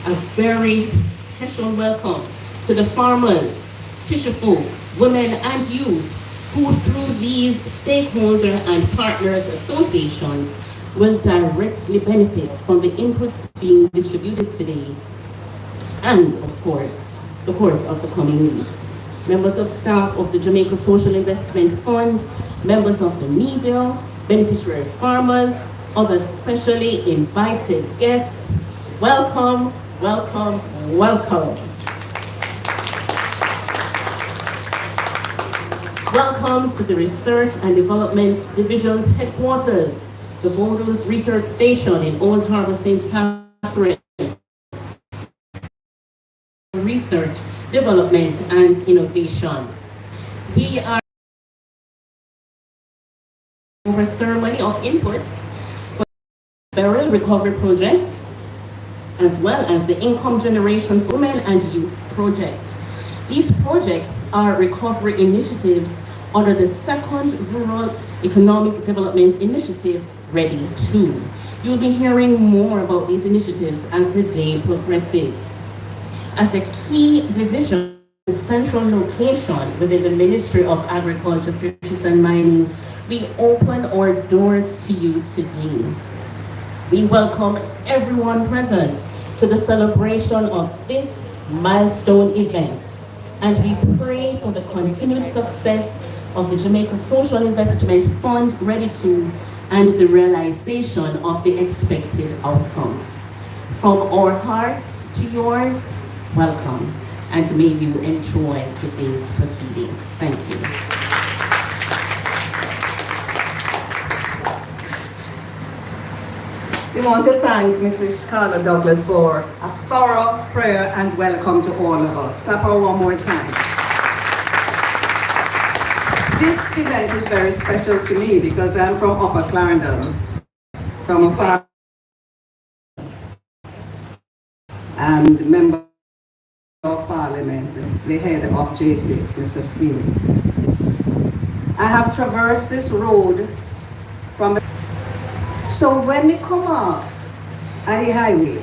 a very special welcome to the farmers, fisherfolk, women and youth who through these stakeholder and partners associations will directly benefit from the inputs being distributed today and, of course, the course of the coming weeks. Members of staff of the Jamaica Social Investment Fund, members of the media, beneficiary farmers, other specially invited guests, welcome, welcome, welcome. Welcome to the Research and Development Division's headquarters, the Borders Research Station in Old Harbour, St. Catherine. Research, development, and innovation. We are over a ceremony of inputs for the Beryl Recovery Project, as well as the Income Generation for Women and Youth Project. These projects are recovery initiatives under the second Rural Economic Development Initiative, REDI 2. You'll be hearing more about these initiatives as the day progresses. As a key division, a central location within the Ministry of Agriculture, Fisheries and Mining, we open our doors to you today. We welcome everyone present to the celebration of this milestone event, and we pray for the continued success of the Jamaica Social Investment Fund REDI 2 and the realization of the expected outcomes. From our hearts to yours, welcome, and may you enjoy the day's proceedings. Thank you. We want to thank Mrs. Carla Douglas for a thorough prayer and welcome to all of us. Clap her one more time. This event is very special to me because I'm from Upper Clarendon, from a farm and member of Parliament, the head of JCF, Mr. Sweeney. I have traversed this road from so when we come off at the highway,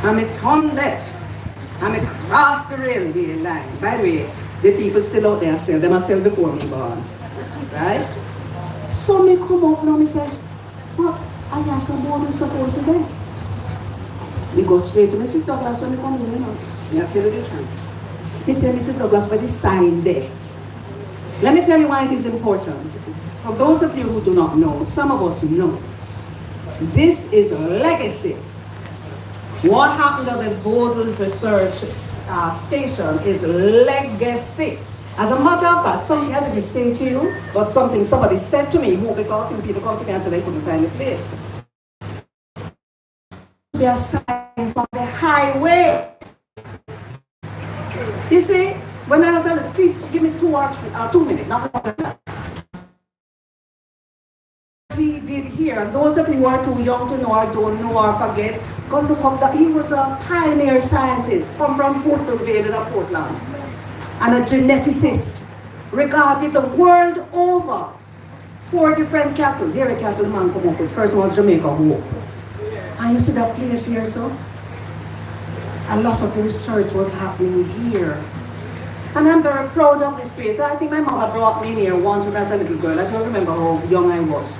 and we turn left, and we cross the railway line. By the way, the people still out there sell, they must sell before me born, right? So me come up now, me say, what, I have some more supposed to do? We go straight to Mrs. Douglas when we come in, you know. I tell you the truth. He said, Mrs. Douglas, by the sign there. Let me tell you why it is important. For those of you who do not know, some of us know. This is a legacy. What happened at the Borders Research Station is legacy. As a matter of fact, something I didn't say to you, but something somebody said to me, who because a few people come to me and said they couldn't find the place. Be a sign from the highway. You see, when I was at please give me 2 or 2 minutes, not more than that. He did here, and those of you who are too young to know or don't know or forget, go look up that he was a pioneer scientist from Fortville Vale in Portland, and a geneticist, regarded the world over. 4 different cattle, dairy cattle man come up with. First one was Jamaica Hope. And you see that place here, so? A lot of the research was happening here. And I'm very proud of this place. I think my mother brought me in here once when I was a little girl. I don't remember how young I was.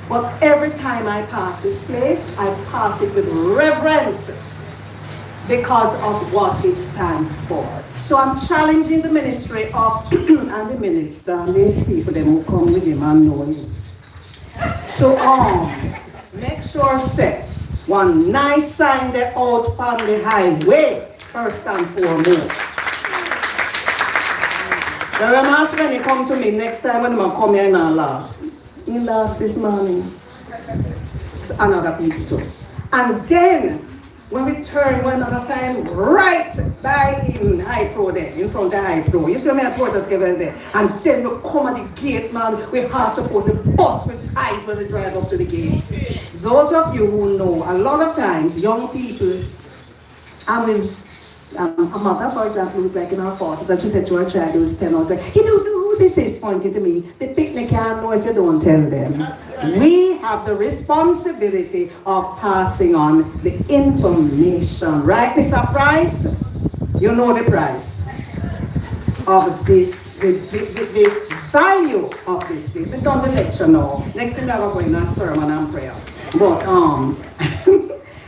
But every time I pass this place, I pass it with reverence because of what it stands for. So I'm challenging the ministry of, and the minister, and the people them who come with him and know him, to make sure say, one nice sign there out on the highway, first and foremost. The remarks when you come to me next time when you come here and last. You last this morning. Another people too. And then when we turn one another sign right by in High Pro there, in front of High Pro. You see me at Porter's Given there. And then we come at the gate, man, we hard supposed to bust with height when we drive up to the gate. Those of you who know, a lot of times, young people, I mean, a mother, for example, who's like in her 40s, and she said to her child who was 10 or 12, you don't know who this is pointing to me. The picnic can't know if you don't tell them. We have the responsibility of passing on the information. Right, Mr. Price? You know the price of this, the value of this thing. We done the lecture now. Next thing we are going to sermon and prayer. But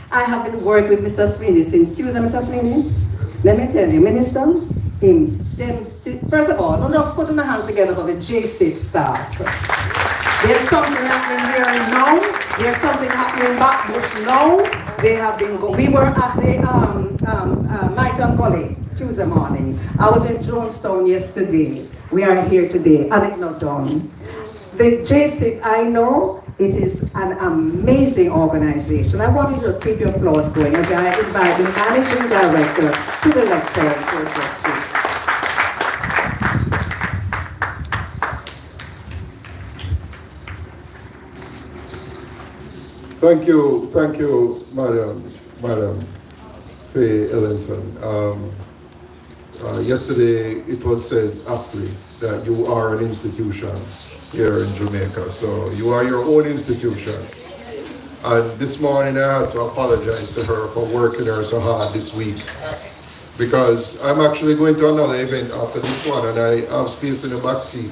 I have been working with Mr. Sweeney since Tuesday, Mr. Sweeney. Let me tell you, Minister, first of all, don't just put in the hands together for the JSIF staff. There's something happening here now. There's something happening in Backbush now. They have been we were at the Myton Gully Tuesday morning. I was in Jonestown yesterday. We are here today, and it's not done. The JSIF, I know, it is an amazing organization. I want you to just keep your applause going as I invite the managing director to the lectern to proceed. Thank you, Madam Faye Ellington. Yesterday it was said aptly that you are an institution here in Jamaica, so you are your own institution. And this morning I had to apologize to her for working her so hard this week, because I'm actually going to another event after this one and I have space in the back seat.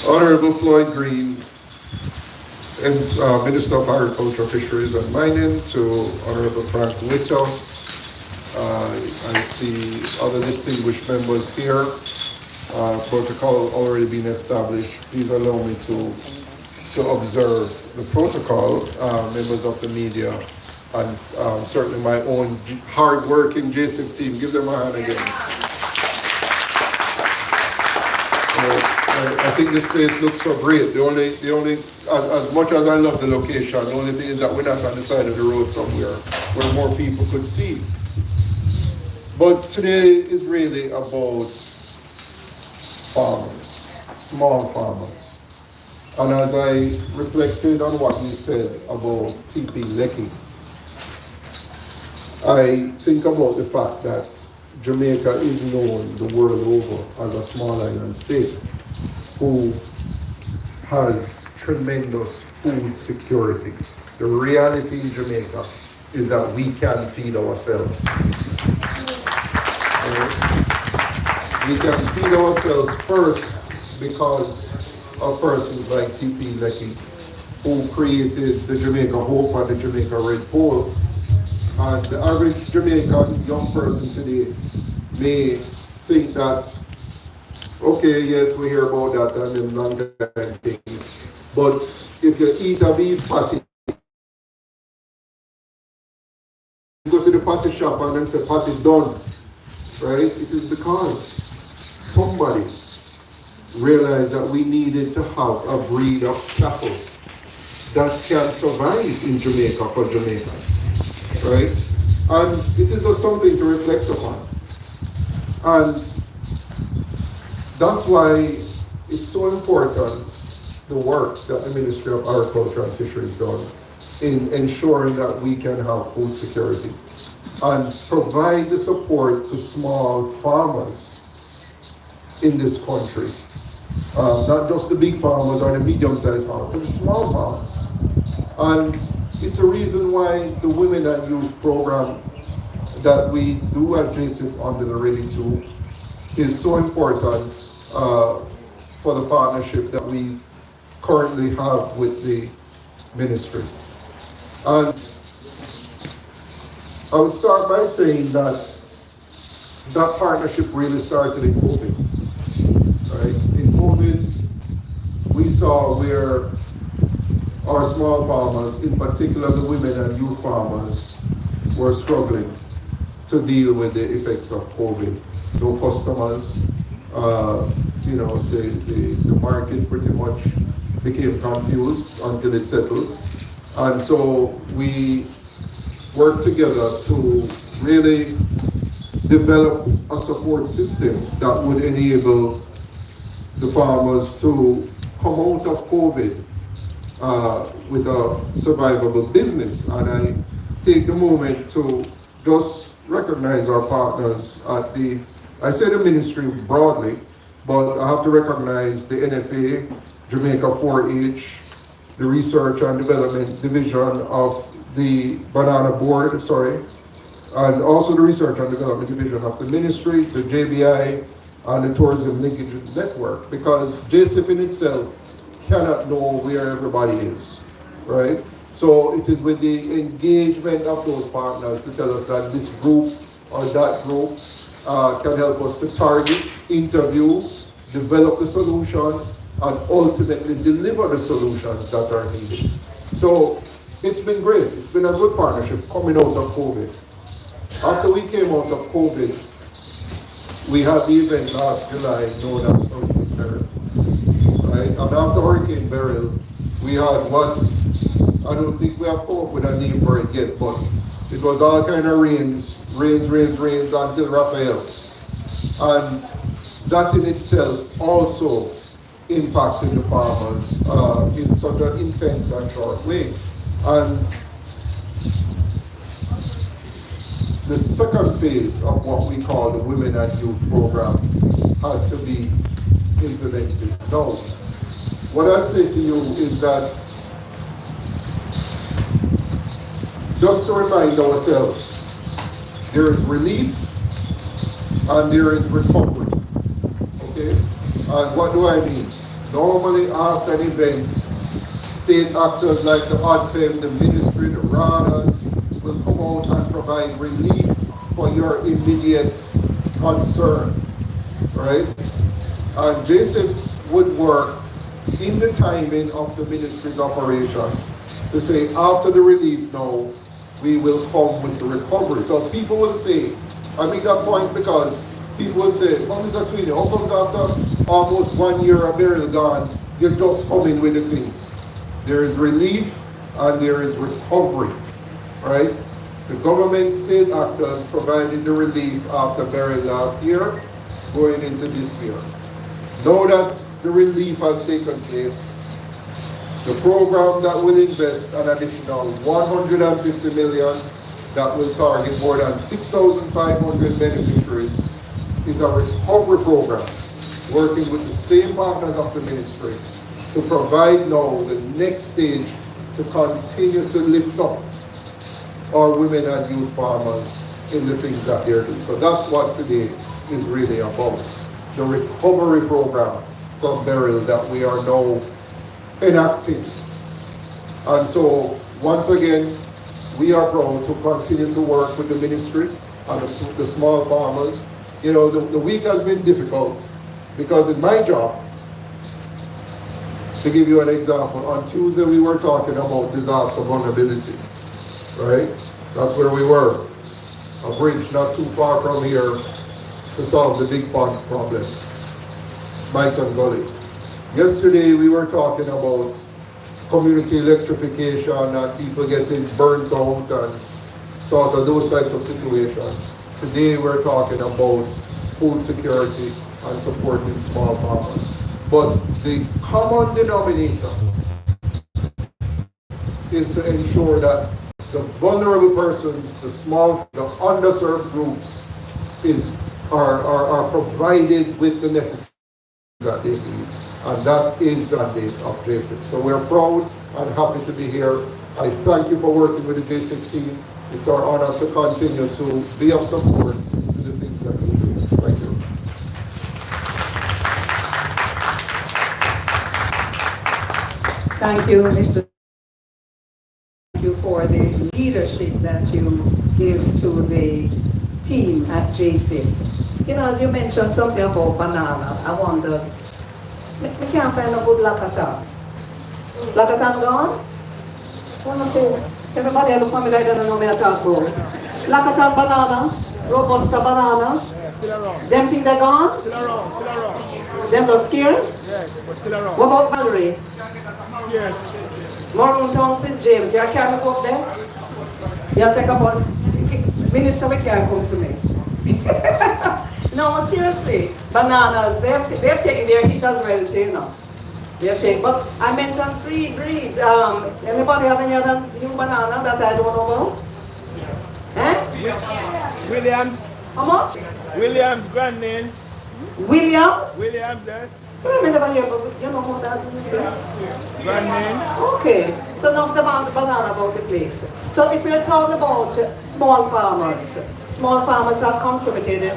Honorable Floyd Green, and Minister of Agriculture, Fisheries and Mining, to Honorable Frank Whittle. I see other distinguished members here. Protocol already been established. Please allow me to observe the protocol, members of the media, and certainly my own hard-working JSIF team. Give them a hand again. I think this place looks so great. The only, as much as I love the location, the only thing is that we're not on the side of the road somewhere where more people could see. But today is really about farmers, small farmers. And as I reflected on what you said about TP Lekki, I think about the fact that Jamaica is known the world over as a small island state who has tremendous food security. The reality in Jamaica is that we can feed ourselves. We can feed ourselves first because of persons like TP Lekki, who created the Jamaica Hope and the Jamaica Red Pole. And the average Jamaican young person today may think that, okay, yes, we hear about that and them long-time things, but if you eat a beef patty, you go to the patty shop and them say patty done, right? It is because somebody realized that we needed to have a breed of cattle that can survive in Jamaica for Jamaicans, right? And it is just something to reflect upon. And that's why it's so important, the work that the Ministry of Agriculture and Fisheries does in ensuring that we can have food security and provide the support to small farmers in this country. Not just the big farmers or the medium-sized farmers, but the small farmers. And it's a reason why the Women and Youth program that we do at JSIF under the REDI 2 is so important for the partnership that we currently have with the ministry. And I would start by saying that that partnership really started in COVID. Right? In COVID, we saw where our small farmers, in particular the women and youth farmers, were struggling to deal with the effects of COVID. No customers, the market pretty much became confused until it settled. And so we worked together to really develop a support system that would enable the farmers to come out of COVID with a survivable business. And I take the moment to just recognize our partners at the I say the ministry broadly, but I have to recognize the NFA, Jamaica 4-H, the Research and Development Division of the Banana Board, and also the Research and Development Division of the Ministry, the JBI, and the Tourism Linkage Network, because JSIP in itself cannot know where everybody is, right? So it is with the engagement of those partners to tell us that this group or that group can help us to target, interview, develop the solution, and ultimately deliver the solutions that are needed. So it's been great. It's been a good partnership coming out of COVID. After we came out of COVID, we had the event last July known as Hurricane Beryl. Right? And after Hurricane Beryl, we had what, I don't think we have come up with a name for it yet, but it was all kind of rains until Raphael. And that in itself also impacted the farmers in such an intense and short way. And the second phase of what we call the Women and Youth Program had to be implemented. Now, what I'd say to you is that just to remind ourselves, there is relief and there is recovery. Okay? And what do I mean? Normally after an event, state actors like the ODPEM, the ministry, the RADAs will come out and provide relief for your immediate concern, right? And JSIF would work in the timing of the ministry's operation to say after the relief now, we will come with the recovery. So people will say, I make that point because people will say, oh, Mr. Sweeney, how comes after almost 1 year of burial gone, you're just coming with the things? There is relief and there is recovery, right? The government state actors provided the relief after burial last year, going into this year. Now that the relief has taken place, the program that will invest an additional 150 million that will target more than 6,500 beneficiaries is a recovery program working with the same partners of the ministry to provide now the next stage to continue to lift up our women and youth farmers in the things that they're doing. So that's what today is really about. The recovery program from burial that we are now enacting. And so once again, we are proud to continue to work with the ministry and the small farmers. You know, the week has been difficult because in my job, to give you an example, on Tuesday we were talking about disaster vulnerability, right? That's where we were. A bridge not too far from here to solve the big pond problem, Myton Gully. Yesterday we were talking about community electrification and people getting burnt out and sort of those types of situations. Today we're talking about food security and supporting small farmers. But the common denominator is to ensure that the vulnerable persons, the small, the underserved groups are provided with the necessary that they need. And that is the mandate of JSIP. So we're proud and happy to be here. I thank you for working with the JSIP team. It's our honor to continue to be of support to the things that you do. Thank you. Thank you, Mr. Thank you for the leadership that you give to the team at JSIP. You know, as you mentioned something about banana, I wonder, we can't find a good lakatan. Lakatan gone? One or two. Everybody look at me like they don't know me at all. Lakatan banana, robusta banana. Yeah, still around. Them think they're gone? Still around. Them those scarce? Yes, but still around. What about Valerie? Yes. Maroon Town, St. James, you can't go up there? You take up on, Minister, we can't come to me. No, seriously, bananas, they've taken their hit as well too, you know. They've taken, but I mentioned 3 breeds. Anybody have any other new banana that I don't know about? Eh? Williams, How much? Williams grand name. Williams? Williams, yes. I never hear, but you know how that is there. Grand name. Okay, so enough about the banana about the place. So if we're talking about small farmers have contributed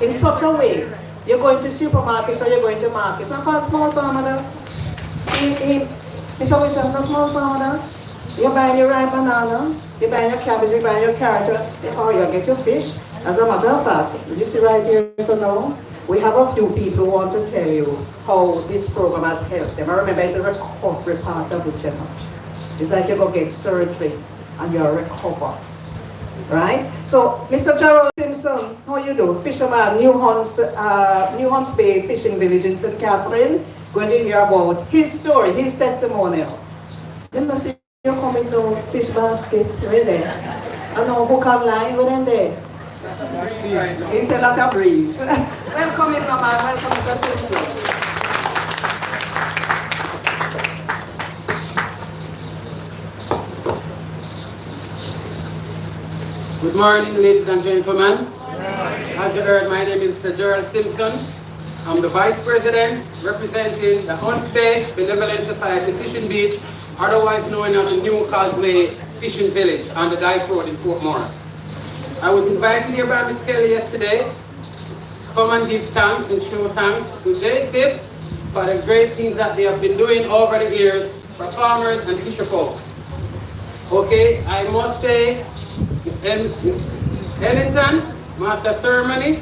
in such a way. You're going to supermarkets or you're going to markets. And for a small farmer there, it's always a small farmer there. You're buying your ripe banana, you're buying your cabbage, you're buying your carrot, or you get your fish. As a matter of fact, you see right here, so now, we have a few people who want to tell you how this program has helped them. I remember it's a recovery part of it, you know. It's like you go get surgery and you're recover. Right? So, Mr. Gerald Simpson, how you do? Fisherman, New Hunts Bay Fishing Village in St. Catherine. Going to hear about his story, his testimonial. You know, see you coming to fish basket, right there. I know hook and line, right there. It's a lot of breeze. Welcome in, Mama. Welcome, Mr. Simpson. Good morning, ladies and gentlemen. As you heard, my name is Mr. Gerald Simpson. I'm the Vice President representing the Hunts Bay Benevolent Society Fishing Beach, otherwise known as the New Causeway Fishing Village on the Dyke Road in Portmore. I was invited here by Ms. Kelly yesterday to come and give thanks and show thanks to JSIF for the great things that they have been doing over the years for farmers and fisher folks. Okay, I must say, Miss Ellington, Master Ceremony,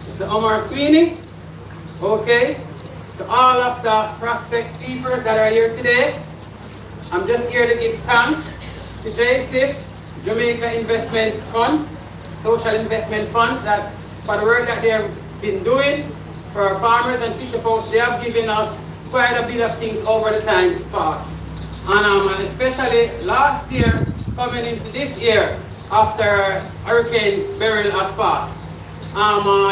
Mr. Omar Sweeney, okay, to all of the prospect people that are here today, I'm just here to give thanks to JSIF, Jamaica Investment Funds, Social Investment Fund, that for the work that they have been doing for our farmers and fisher folks. They have given us quite a bit of things over the times past. And especially last year, coming into this year, after Hurricane Beryl has passed.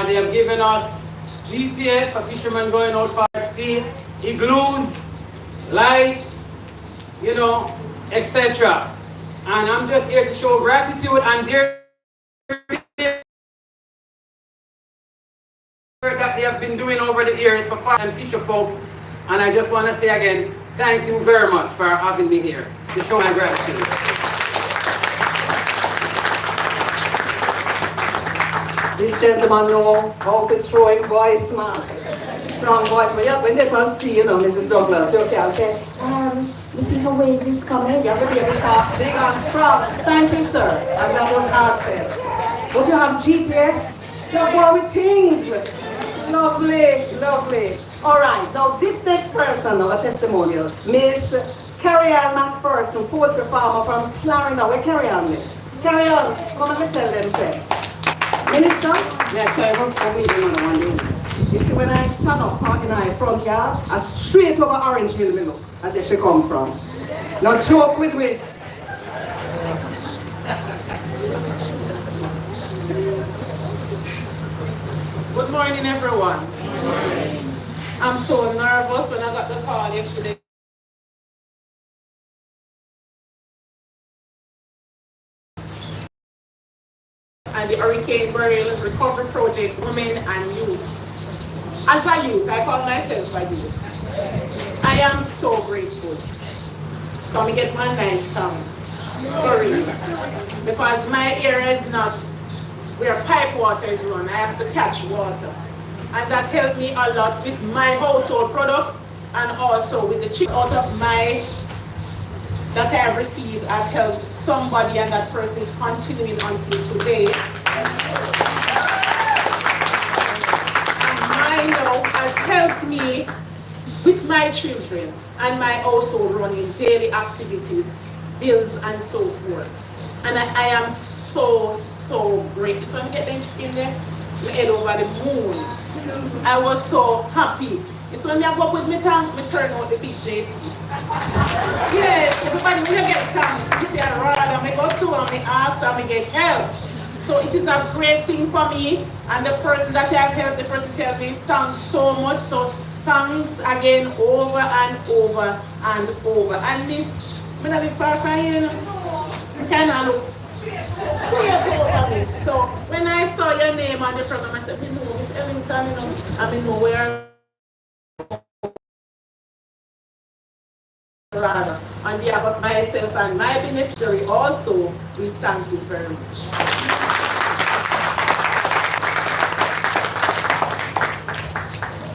They have given us GPS for fishermen going out for sea, igloos, lights, you know, etc. And I'm just here to show gratitude and their work that they have been doing over the years for farm and fisher folks. And I just want to say again, thank you very much for having me here to show my gratitude. This gentleman know how to throw in voice, man. Strong voice, but yeah, when they can see, you know, Mrs. Douglas, you can say, you think a wave is coming, you have to be able to talk big and strong. Thank you, sir. And that was heartfelt. But you have GPS, you're going with things. Lovely, lovely. All right, now this next person, a testimonial, Miss Carrie Ann McPherson, poultry farmer from Clarendon. Where Carrie Ann live? Carrie Ann, come and tell them, say. Minister? Yeah, come you see, when I stand up in my front yard, I straight over Orange Hill, me look, and there she come from. Now joke with me. Good morning, everyone. I'm so nervous when I got the call yesterday. And the Hurricane Beryl Recovery Project, Women and Youth. As a youth, I call myself a youth. I am so grateful. Come and get my nice town. For real. Because my area is not where pipe water is run. I have to catch water. And that helped me a lot with my household product and also with the chip out of my that I have received. I've helped somebody and that person is continuing until today. And mine now has helped me with my children and my household running daily activities, bills and so forth. And I am so great. So I'm getting in there, my head over the moon. I was so happy. It's when I go up with my tank, I turn out the big JC. Yes, everybody will get tank. You see, I rather I go to and I ask and I get help. So it is a great thing for me. And the person that I have helped, the person tell me thanks so much. So thanks again over and over and over. And this, I'm not far from here, you know. Kind of look. So when I on the program, I said, me know Miss Ellington, you know, and me know where rather. On behalf of myself and my beneficiary also, we thank you very much.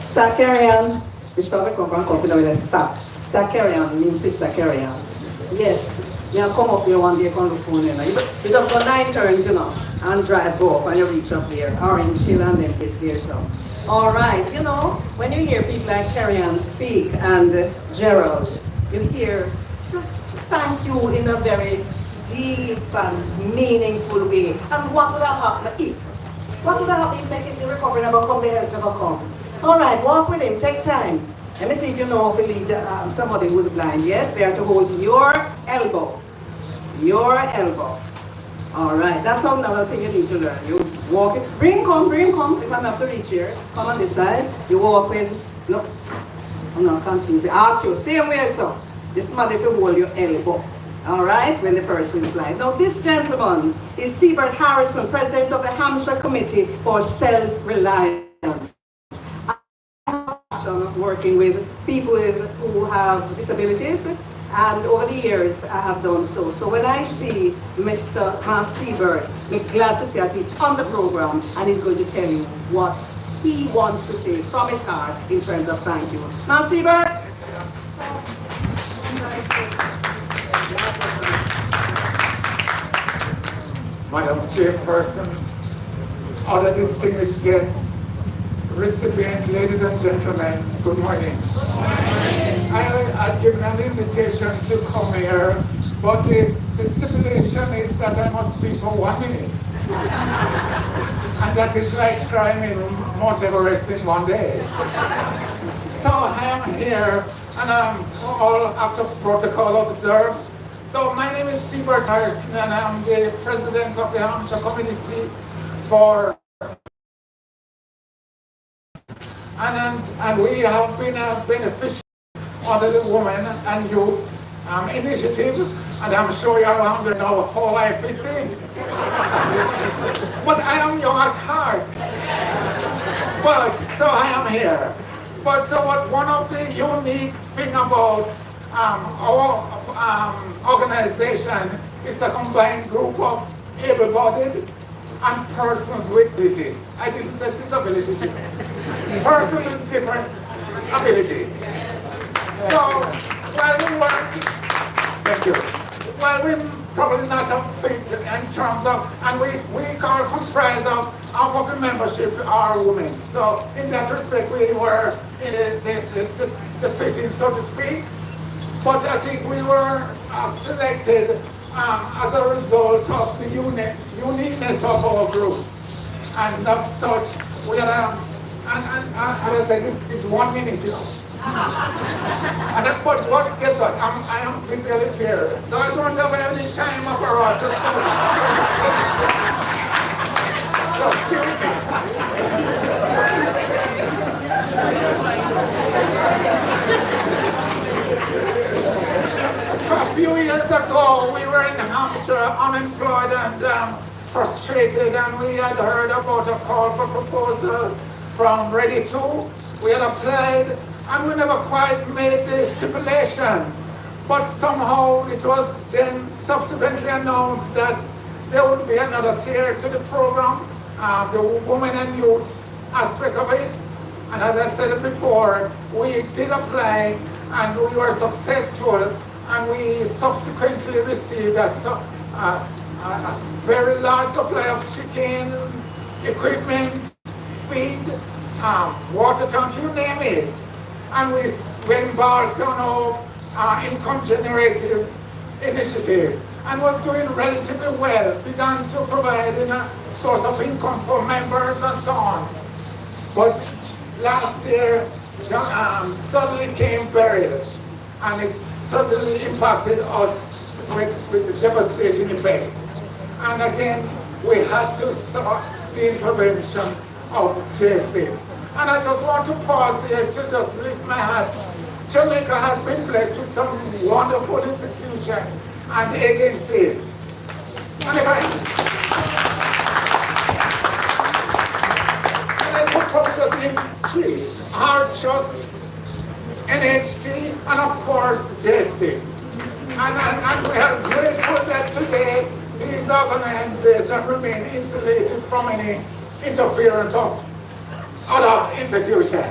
Star carry on. Which probably come from confident with a star. Star carry on means sister carry on. Yes. You come up here one day on the phone, you know. You just go 9 turns, you know, and drive go up and you reach up there. Orange Hill and then it's there so. Alright, you know, when you hear people like Carrie Ann speak and Gerald, you hear just thank you in a very deep and meaningful way. And what would have happened if? What would have happened if the recovery never come, the help never come? Alright, walk with him, take time. Let me see if you know if you lead somebody who's blind. Yes, they are to hold your elbow. Your elbow. Alright, that's another thing you need to learn. You walk it, come. If I'm have to reach here, come on this side. You walk with, no, I'm not confused. Ask you, same way so. This man if you hold your elbow. Alright, when the person is blind. Now this gentleman is Siebert Harrison, President of the Hampshire Committee for Self-Reliance. Of working with people who have disabilities, and over the years I have done so. So when I see Mr. Siebert, I'm glad to see that he's on the program and he's going to tell you what he wants to say from his heart in terms of thank you. Siebert. Madam Chairperson, other distinguished guests, recipient, ladies and gentlemen, good morning. I'd given an invitation to come here, but the stipulation is that I must speak for 1 minute. And that is like climbing Mount Everest in 1 day. So I am here, and I'm all out of protocol observed. So my name is Siebert Harrison, and I'm the president of the Hampshire Community for and we have been a beneficiary under the Women and Youth Initiative, and I'm sure you're wondering now how I fit in. But I am young at heart. But so I am here. But so what one of the unique thing about our organization is a combined group of able-bodied and persons with abilities. I didn't say disability. Persons with different abilities. So, while we work, thank you. While we're probably not a fit in terms of, and we are comprised of half of the membership are women. So, in that respect, we were in the fitting, so to speak. But I think we were selected as a result of the uniqueness of our group. And of such, we are, and as I said, it's 1 minute, you know. But guess what? I am physically impaired, so I don't have any time apparatus. So seriously. A few years ago, we were in Hampshire, unemployed and frustrated, and we had heard about a call for proposal from REDI 2. We had applied, and we never quite made the stipulation. But somehow it was then subsequently announced that there would be another tier to the program, the women and youth aspect of it. And as I said before, we did apply, and we were successful. And we subsequently received a very large supply of chickens, equipment, feed, water tank, you name it. And we embarked on our income generative initiative and was doing relatively well, began to provide a source of income for members and so on. But last year, suddenly came Beryl, and it certainly impacted us with a devastating effect. And again, we had to start the intervention of JC. And I just want to pause here to just lift my hat. Jamaica has been blessed with some wonderful institutions and agencies. And if I NHT, and of course JC. And we are grateful that today these organizations remain insulated from any interference of other institutions.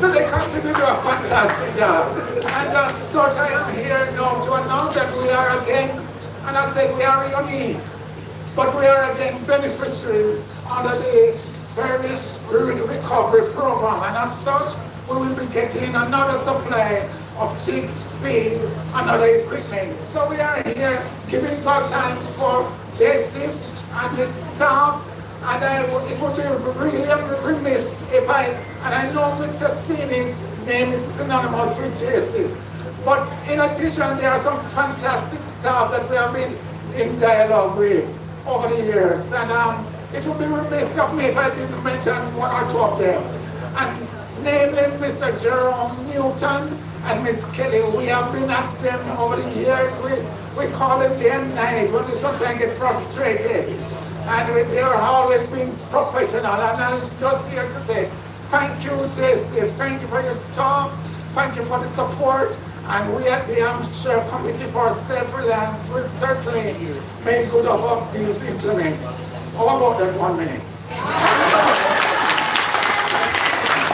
So they continue to do a fantastic job. And so I am here now to announce that we are again, and I said we are unique, but we are again beneficiaries under the Beryl Recovery Program. And as such, we will be getting another supply of chicks, feed, and other equipment. So we are here giving God thanks for JC and his staff. And it would be really remiss if and I know Mr. Sini's name is synonymous with JC, but in addition, there are some fantastic staff that we have been in dialogue with over the years. And it would be remiss of me if I didn't mention one or two of them. And namely Mr. Jerome Newton and Miss Kelly. We have been at them over the years. We call them day and night when we sometimes get frustrated. And they are always been professional. And I'm just here to say, thank you, JC. Thank you for your staff. Thank you for the support. And we at the Hampshire Committee for Self-Reliance will certainly make good of these implements. How about that 1 minute?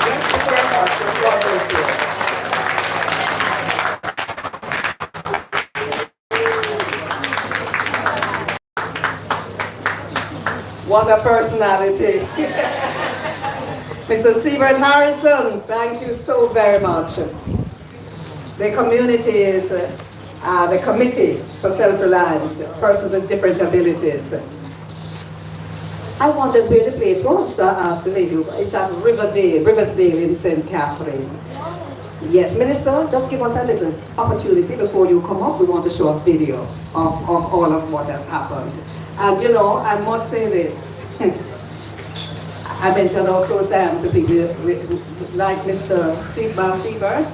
Thank you very much. God bless you. What a personality. Mr. Siebert Harrison, thank you so very much. The community is the Committee for Self-Reliance, persons with different abilities. I wondered where the place was, asked the lady. It's at Riversdale in St. Catherine. Yes, Minister, just give us a little opportunity before you come up. We want to show a video of all of what has happened. And you know, I must say this. I mentioned how close I am to people like Mr. Siebert.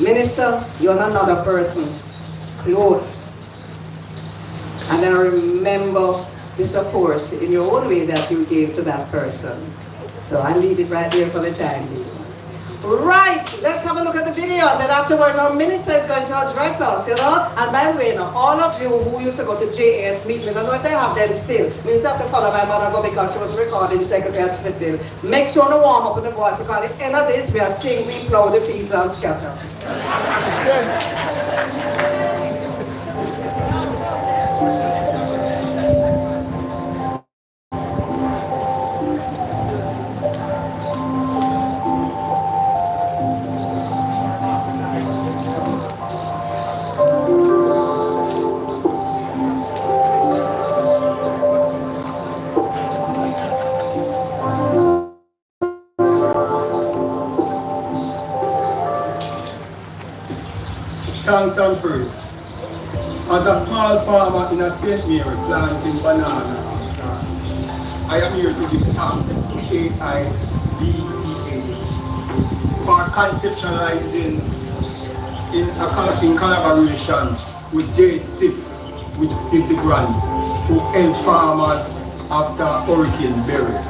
Minister, you're another person, close. And I remember the support in your own way that you gave to that person. So I leave it right there for the time being. Right, let's have a look at the video. Then afterwards our minister is going to address us, you know. And by the way, now, all of you who used to go to JAS meeting, I don't know if they have them still. We used to have to follow my mother go because she was recording secretary at Smithville. Make sure to warm up in the voice because at the end of this we are saying we plow the fields and scatter. Thanks and praise. As a small farmer in a St. Mary planting banana, I am here to give thanks to AIBEA for conceptualizing in collaboration with JSIF, which did the grant to help farmers after Hurricane Beryl.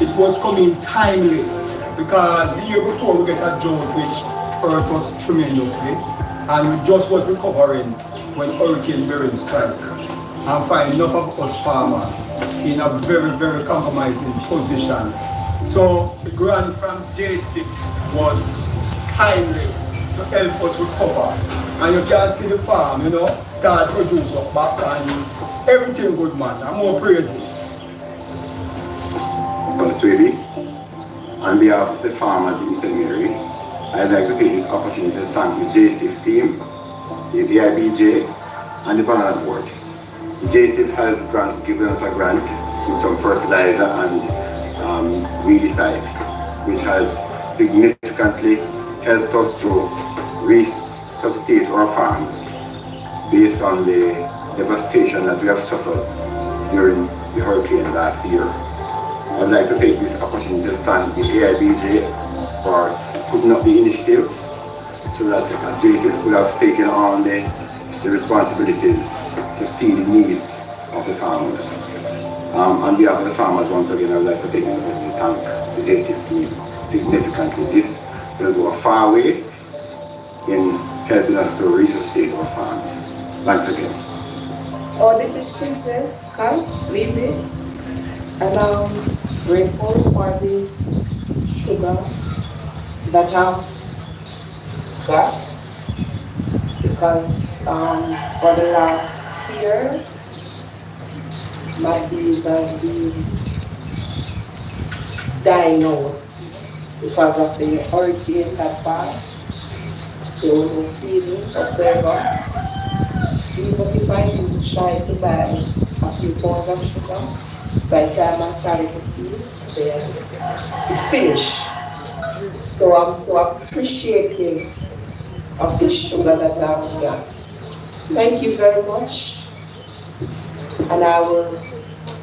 It was coming timely because the year before we get a drought which hurt us tremendously. And we just was recovering when Hurricane Beryl struck and find enough of us farmers in a very, very compromising position. So the grant from JC was timely to help us recover. And you can see the farm, you know, start produce up back and everything good, man. And more praises. REDI, on behalf of the farmers in St. Mary, I'd like to take this opportunity to thank the JSIF team, the AIBJ, and the Banana Board. The JSIF has given us a grant with some fertilizer and REDI, which has significantly helped us to resuscitate our farms based on the devastation that we have suffered during the hurricane last year. I'd like to take this opportunity to thank the AIBJ for putting up the initiative so that JSIF could have taken on the responsibilities to see the needs of the farmers. On behalf of the farmers, once again, I would like to take this opportunity to thank the JSIF team significantly. This will go a far way in helping us to resuscitate our farms. Thanks again. Oh, this is Princess Scott Levy, and I'm grateful for the sugar that I've got because for the last year, my bees has been dying out because of the hurricane that passed. There was no feeding observer. Even if I would try to buy a few pounds of sugar, by the time I started to feed, then it finished. So I'm so appreciative of the sugar that I've got. Thank you very much. And I will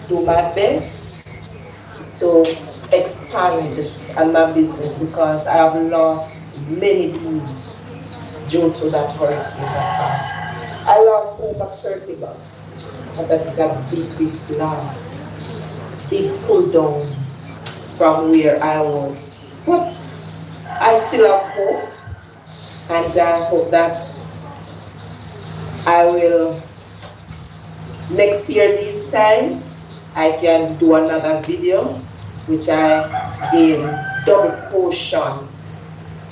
do my best to expand on my business because I have lost many bees due to that hurricane that passed. I lost over 30 bucks, and that is a big, big loss. Big pull down from where I was. But I still have hope, and I hope that I will, next year this time, I can do another video which I gain double portion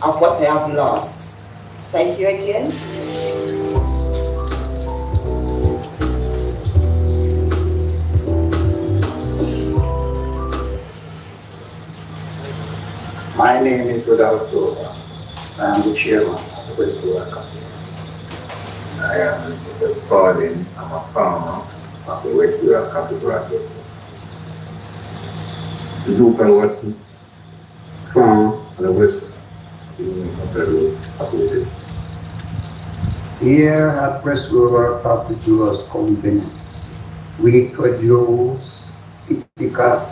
of what I have lost. Thank you again. My name is Rodolfo. I am the chairman of the West Rural Company. I am Mr. Spalding. I'm a farmer of the West Rural Coffee Process. The local Watson farm on the west of the road affiliated. Here at West Rural Coffee Company, we produce typical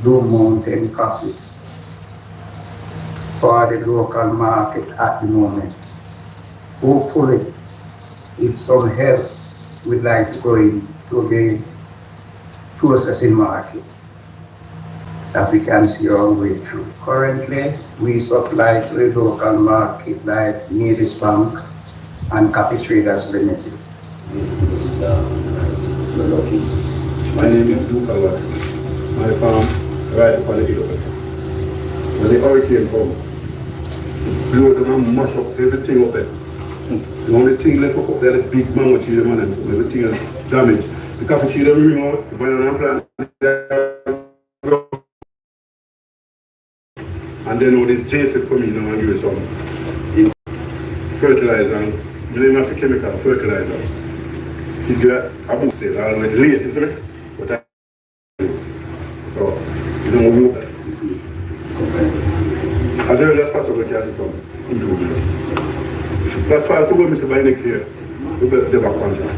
Blue Mountain coffee for the local market at the moment. Hopefully, with some help, we'd like to go into the processing market that we can see our way through. Currently, we supply to the local market like Nevis Bank and Coffee Traders Limited. My name is Luca Watson. My farm right upon the hill. When the hurricane comes, it blew them and mash up everything up there. The only thing left up there is the big mango tree man, and so everything is damaged. The coffee tree them ring out, the banana plant, and then all this Joseph come in now and give us some fertilizer, and the name of the chemical fertilizer. He get a boost there, already late, isn't it? But so it's on the water. As early as possible, we can see some improvement. So as far as the world is by next year, we better be back conscious.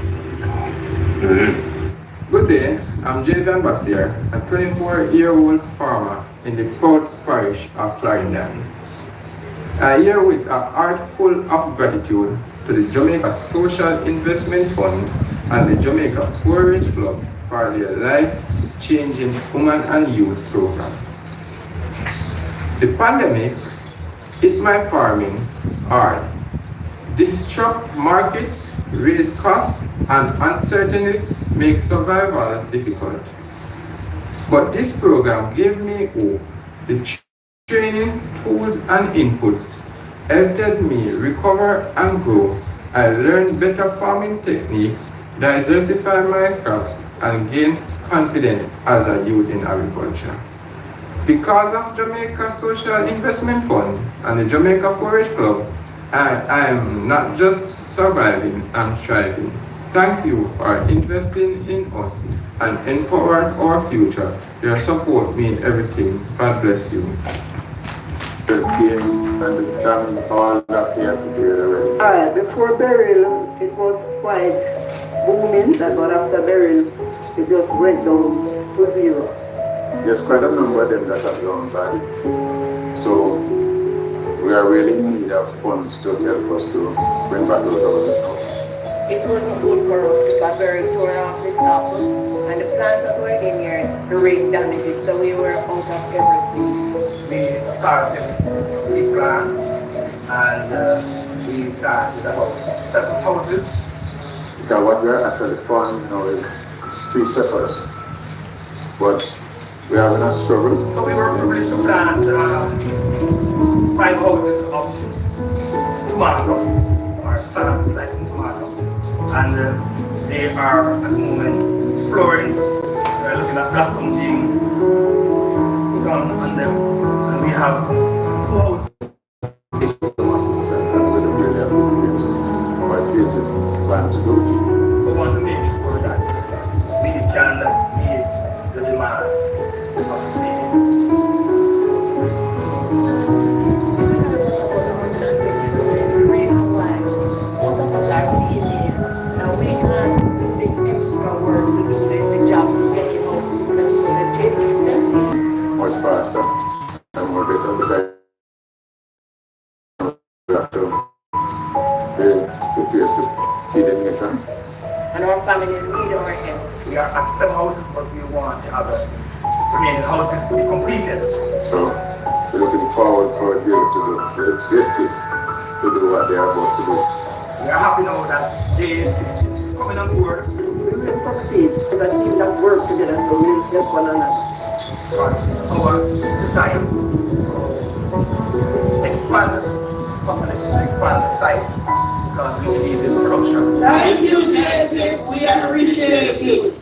Good day, I'm Jonathan Bassier, a 24-year-old farmer in the proud parish of Clarendon. I'm here with a heart full of gratitude to the Jamaica Social Investment Fund and the Jamaica Forage Club for their life-changing women and youth program. The pandemic hit my farming hard, disrupt markets, raise costs, and uncertainty make survival difficult. But this program gave me hope. The training, tools, and inputs helped me recover and grow. I learned better farming techniques, diversified my crops, and gained confidence as a youth in agriculture. Because of Jamaica Social Investment Fund and the Jamaica Forage Club, I am not just surviving, I'm thriving. Thank you for investing in us and empowering our future. Your support means everything. God bless you. Alright, before Beryl, it was quite booming, but after Beryl, it just went down to zero. There's quite a number of them that have gone bad. So we are really in need of funds to help us to bring back those houses now. It wasn't good for us because Beryl tore off the top and the plants that were in here, the rain damaged it, so we were out of everything. started the plant, and we planted about 7 houses. Because what we're actually farming now is sweet peppers, but we are in a struggle. So we were privileged to plant 5 houses of tomato, or salad slicing tomato, and they are at the moment flowering. We're looking at blossom being put on them, and we have 2 houses. And with a really appreciate what Jason plan to do. We want to make sure that we can meet the demand of the processes. The reason why most of us are female, and we can't do the extra work to do the job to get the house fixed as it was a J6 step. Much faster and more better because we have to be prepared to feed the nation. And our family need our help. We are at 7 houses, but we want the other remaining houses to be completed. So we're looking forward for JSIF to do what they are about to do. We are happy now that JSIF is coming on board. We will succeed because people that work together, so we'll help one another. Because it's our desire to expand the facility, to expand the site, because we believe in production. Thank you, JSIF. We appreciate you.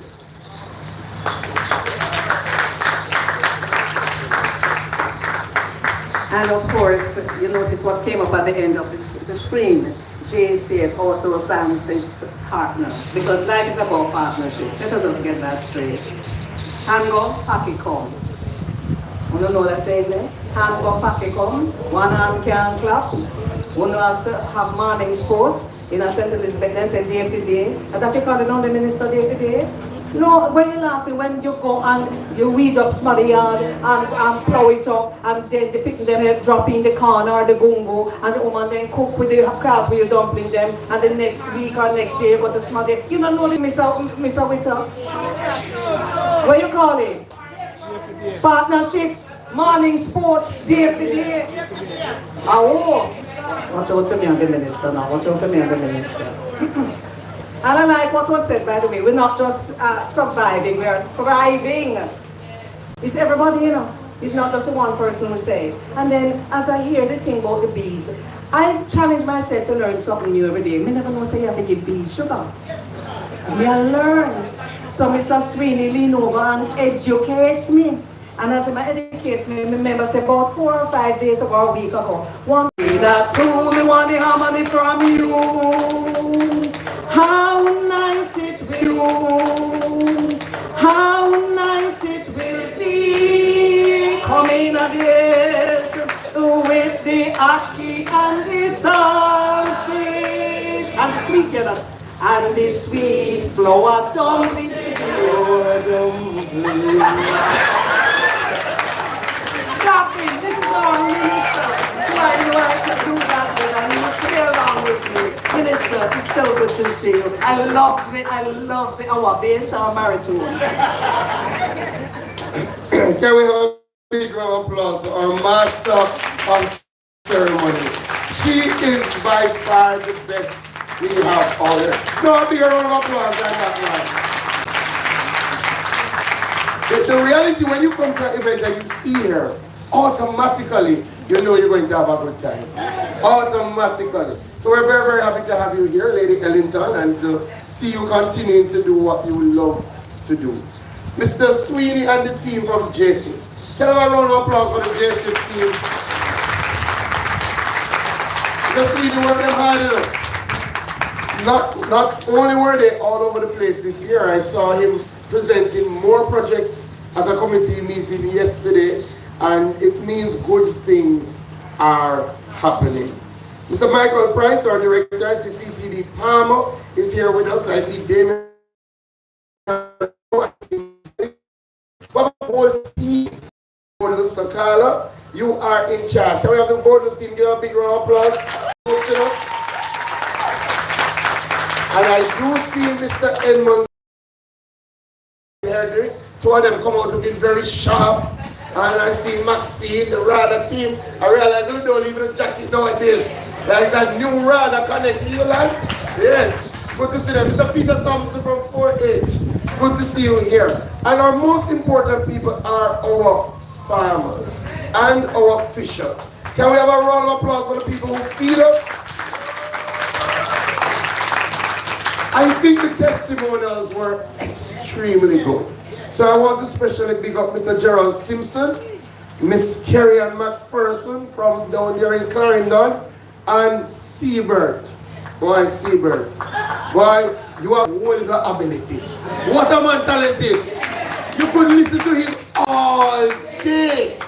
And of course, you notice what came up at the end of the screen. JCF also thanks its partners, because life is about partnerships. Let us just get that straight. Hand go, packy come. You don't know that saying there? Hand go, packy come. One hand can clap. One also have morning sport. In a St. Elizabeth, they say day for day. And that you call it on the minister day for day? No, when you're laughing, when you go and you weed up small yard and plow it up, and then the picking them head drop in the corn or the gungo, and the woman then cook with the cartwheel dumpling them, and the next week or next day you go to small day. You don't know the Mr. Witter? What you call it? Partnership, morning sport, day for day. Oh, watch out for me and the minister now, watch out for me and the minister. And I like what was said, by the way, we're not just surviving, we are thriving. It's everybody, you know. It's not just one person who say it. And then, as I hear the thing about the bees, I challenge myself to learn something new every day. I never know say you have to give bees sugar. And I learn. So Mr. Sweeney lean over and educate me. And as I educate me, remember say about 4 or 5 days ago, or a week ago, one day that told me want the harmony from you. How nice it will, how nice it will be coming a days with the ackee and the saltfish and the sweet yellow and the sweet flour dumplings. Captain, this is our minister. Why do I have to do that when I need to play along with me? Minister, it's so good to see you. I love the our base, our baritone. Can we have a big round of applause for our master of ceremony? She is by far the best we have all here. No, a big round of applause like that, man. The reality, when you come to an event and you see her, automatically, you know you're going to have a good time. Automatically. So we're very, very happy to have you here, Lady Ellington, and to see you continuing to do what you love to do. Mr. Sweeney and the team from JC. Can I have a round of applause for the JC team? Mr. Sweeney worked them hard enough. Not only were they all over the place this year, I saw him presenting more projects at a committee meeting yesterday, and it means good things are happening. Mr. Michael Price, our director, I see CTD Palmer is here with us. I see Damien. What whole team, Boardless Sakala, you are in charge. Can we have the Boardless team give a big round of applause? And I do see Mr. Edmund here. Two of them come out looking very sharp And I see Maxine, the RADA team. I realize we don't even jacket nowadays. There's a new RADA connecting you like? Yes. Good to see them. Mr. Peter Thompson from 4H. Good to see you here. And our most important people are our farmers and our fishers. Can we have a round of applause for the people who feed us? I think the testimonials were extremely good. So I want to especially big up Mr. Gerald Simpson, Miss Kerry Ann McPherson from down there in Clarendon, and Seabird. Boy, Seabird. Boy, you have all the ability. What a man talented. You could listen to him all day.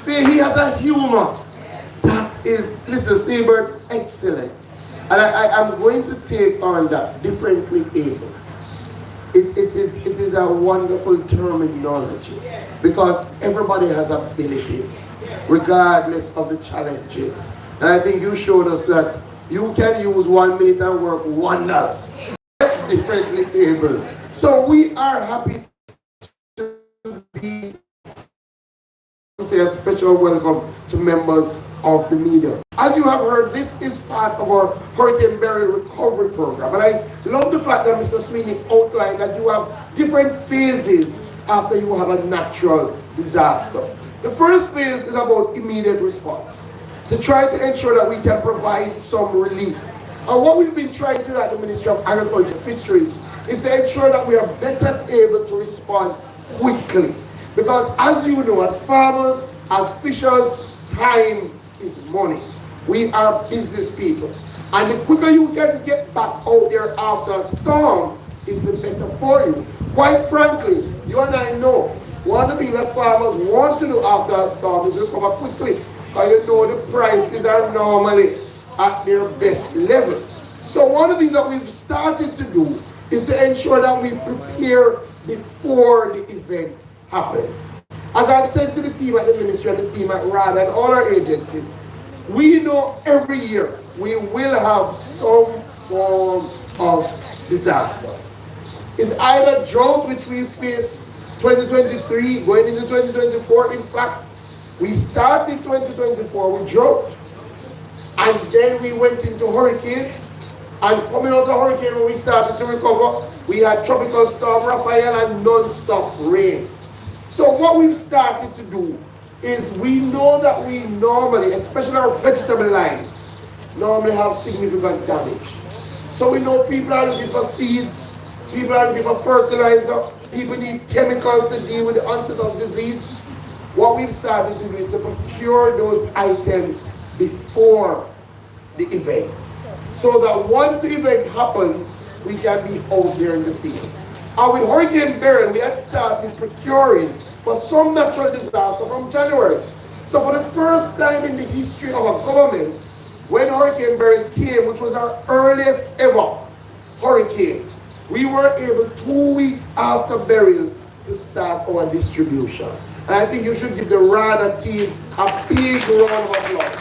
He has a humor. That is, listen, Seabird, excellent. And I'm going to take on that, differently able. It is a wonderful terminology because everybody has abilities, regardless of the challenges. And I think you showed us that you can use 1 minute and work wonders. Differently able. So we are happy to be say a special welcome to members of the media. As you have heard, this is part of our Hurricane Beryl Recovery Program. And I love the fact that Mr. Sweeney outlined that you have different phases after you have a natural disaster. The first phase is about immediate response, to try to ensure that we can provide some relief. And what we've been trying to do at the Ministry of Agriculture, Fisheries, is to ensure that we are better able to respond quickly. Because as you know, as farmers, as fishers, time is money. We are business people. And the quicker you can get back out there after a storm is the better for you. Quite frankly, you and I know, one of the things that farmers want to do after a storm is recover quickly. Because you know the prices are normally at their best level. So one of the things that we've started to do is to ensure that we prepare before the event happens. As I've said to the team at the ministry and the team at RADA and all our agencies, we know every year we will have some form of disaster. It's either drought, which we face 2023, going into 2024. In fact, we started 2024 with drought, and then we went into hurricane, and coming out of hurricane when we started to recover, we had tropical storm Raphael and non-stop rain. So what we've started to do is we know that we normally, especially our vegetable lines, normally have significant damage. So we know people are looking for seeds, people are looking for fertilizer, people need chemicals to deal with the onset of disease. What we've started to do is to procure those items before the event, so that once the event happens, we can be out there in the field. And with Hurricane Beryl, we had started procuring for some natural disaster from January. So for the first time in the history of our government, when Hurricane Beryl came, which was our earliest ever hurricane, we were able 2 weeks after Beryl to start our distribution. And I think you should give the RADA team a big round of applause.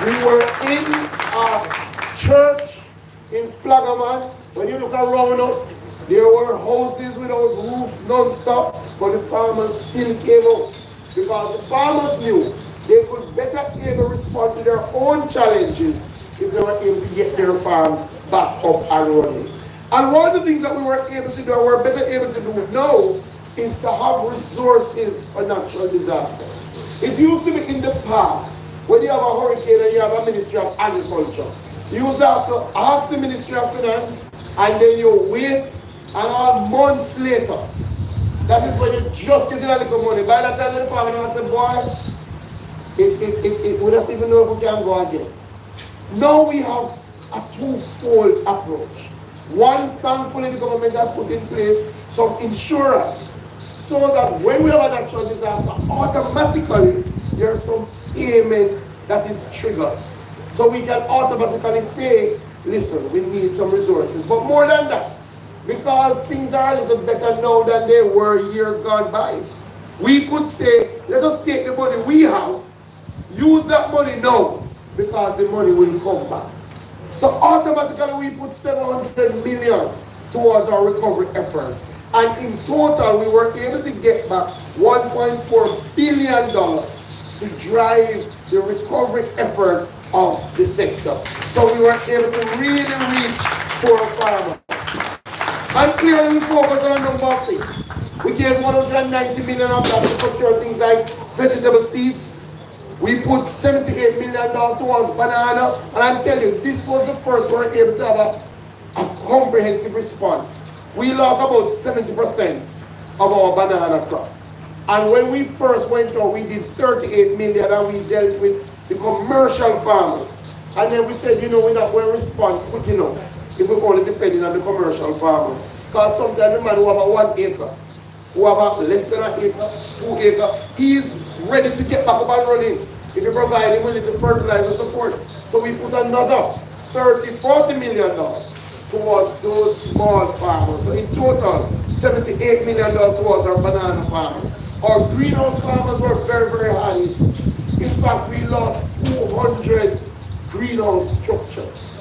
We were in a church in Flagaman. When you look around us, there were houses without roof non-stop, but the farmers still came out because the farmers knew they could better able respond to their own challenges if they were able to get their farms back up and running. And one of the things that we were able to do, and we're better able to do now, is to have resources for natural disasters. It used to be in the past, when you have a hurricane and you have a Ministry of Agriculture, you used to have to ask the Ministry of Finance, and then you wait, and all months later, that is when you just get in a little money. By that time, the farmer I said, boy, we don't even know if we can go again. Now we have a twofold approach. One, thankfully, the government has put in place some insurance, so that when we have a natural disaster, automatically there's some payment that is triggered. So we can automatically say, listen, we need some resources. But more than that, because things are a little better now than they were years gone by, we could say, let us take the money we have, use that money now, because the money will come back. So automatically we put 700 million towards our recovery effort. And in total, we were able to get back $1.4 billion to drive the recovery effort of the sector. So we were able to really reach to our farmers. And clearly we focus on a number of things. We gave $190 million of that to procure things like vegetable seeds. We put $78 million towards banana. And I'm telling you, this was the first we were able to have a comprehensive response. We lost about 70% of our banana crop. And when we first went out, we did 38 million and we dealt with the commercial farmers. And then we said, you know, we're not going to respond quick enough if we're only depending on the commercial farmers. Because sometimes the man who have a 1 acre, who have a less than an acre, 2 acre, he's ready to get back up and running if you provide him with the fertilizer support. So we put another $40 million towards those small farmers. So in total, $78 million towards our banana farmers. Our greenhouse farmers were very, very hard hit. In fact, we lost 200 greenhouse structures.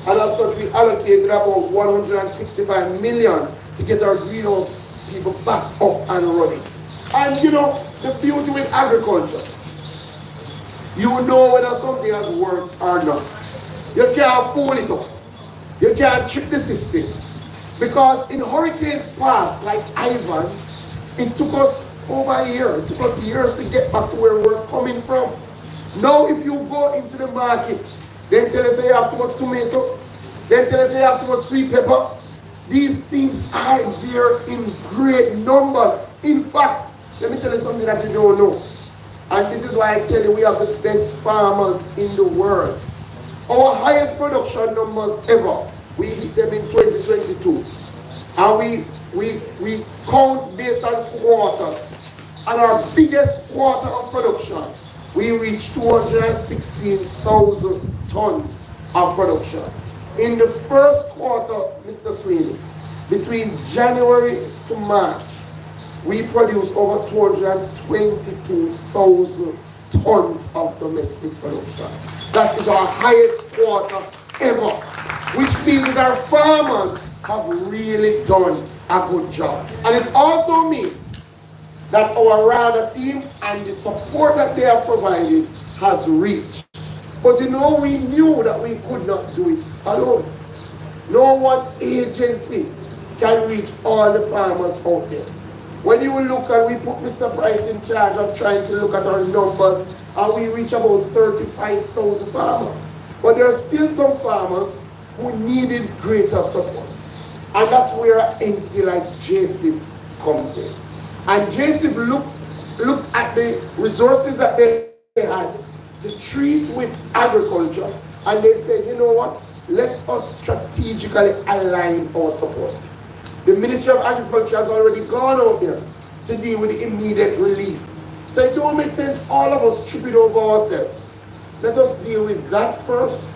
And as such, we allocated about $165 million to get our greenhouse people back up and running. And you know, the beauty with agriculture, you know whether something has worked or not. You can't fool it up. You can't trick the system. Because in hurricanes past, like Ivan, it took us over a year. It took us years to get back to where we're coming from. Now if you go into the market, then tell us you have to put tomato, then tell us you have to put sweet pepper. These things are there in great numbers. In fact, let me tell you something that you don't know. And this is why I tell you we have the best farmers in the world. Our highest production numbers ever, we hit them in 2022. And we count based on quarters. And our biggest quarter of production, we reached 216,000 tons of production. In the first quarter, Mr. Sweeney, between January to March, we produced over 222,000 tons of domestic production. That is our highest quarter ever, which means that our farmers have really done a good job. And it also means that our RADA team and the support that they have provided has reached. But you know, we knew that we could not do it alone. No one agency can reach all the farmers out there. When you look at, we put Mr. Price in charge of trying to look at our numbers, and we reach about 35,000 farmers. But there are still some farmers who needed greater support. And that's where an entity like JSIF comes in. And JSIF looked at the resources that they had to treat with agriculture, and they said, you know what, let us strategically align our support. The Ministry of Agriculture has already gone out there to deal with the immediate relief. So it don't make sense all of us trip it over ourselves. Let us deal with that first,